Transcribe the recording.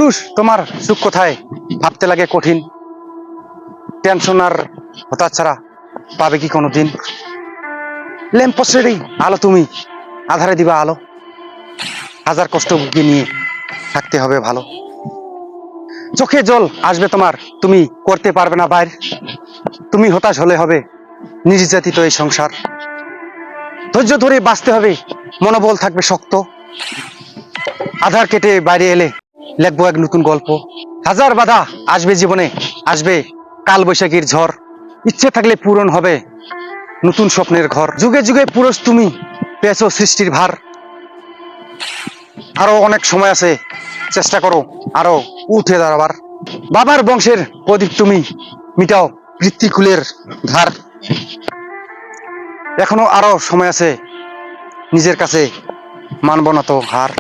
পুরুষ তোমার সুখ কোথায় ভাবতে লাগে কঠিন, টেনশন আর হতাশ ছাড়া পাবে কি কোনোদিন। ল্যাম্পপোস্টেরই আলো তুমি, আধারে দিবা আলো, হাজার কষ্ট বুকে নিয়ে থাকতে হবে ভালো। চোখে জল আসবে তোমার, তুমি করতে পারবে না বাইর, তুমি হতাশ হলে হবে নির্যাতিত এই সংসার। ধৈর্য ধরে বাঁচতে হবে, মনোবল থাকবে শক্ত, আধার কেটে বাইরে এলে লিখবো এক নতুন গল্প। হাজার বাধা আসবে জীবনে, আসবে কাল বৈশাখীর ঝড়, ইচ্ছে থাকলে পূরণ হবে নতুন স্বপ্নের ঘর। যুগে যুগে পুরুষ তুমি পেয়েছো সৃষ্টির ভার, আরো অনেক সময় আছে, চেষ্টা করো আরো উঠে দাঁড়াবার। বাবার বংশের প্রদীপ তুমি, মিটাও পিতৃকুলের ধার। এখনো আরো সময় আছে, নিজের কাছে মানব না তো হার।